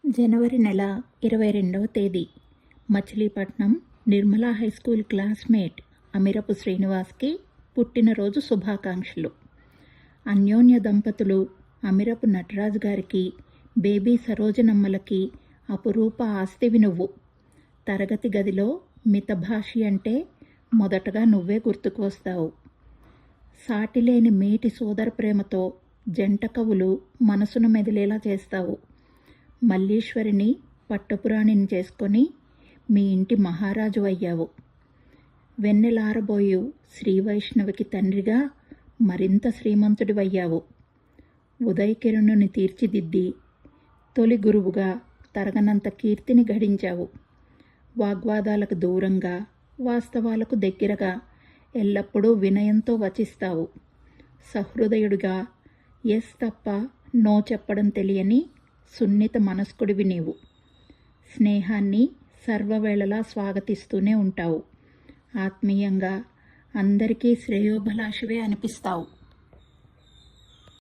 జనవరి నెల 22వ తేదీ Machilipatnam Nirmala high school classmate Amirapu శ్రీనివాస్కి పుట్టినరోజు శుభాకాంక్షలు. అన్యోన్య దంపతులు అమిరపు నటరాజు గారికి, బేబీ సరోజనమ్మలకి అపురూప ఆస్తివి నువ్వు. తరగతి గదిలో మితభాషి అంటే మొదటగా నువ్వే గుర్తుకు వస్తావు. సాటిలేని మేటి సోదర ప్రేమతో జంట కవులు మనసును మెదిలేలా చేస్తావు. మల్లీశ్వరిని పట్టపురాణిని చేసుకొని మీ ఇంటి మహారాజు అయ్యావు. వెన్నెలారబోయు శ్రీ వైష్ణవికి తండ్రిగా మరింత శ్రీమంతుడివయ్యావు. ఉదయకిరణుని తీర్చిదిద్ది తొలి గురువుగా తరగనంత కీర్తిని గడించావు. వాగ్వాదాలకు దూరంగా, వాస్తవాలకు దగ్గరగా ఎల్లప్పుడూ వినయంతో వచిస్తావు. సహృదయుడిగా ఎస్ తప్ప నో చెప్పడం తెలియని సున్నిత మనస్కుడివి నీవు. స్నేహాన్ని సర్వవేళలా స్వాగతిస్తూనే ఉంటావు. ఆత్మీయంగా అందరికీ శ్రేయోభిలాషివే అనిపిస్తావు.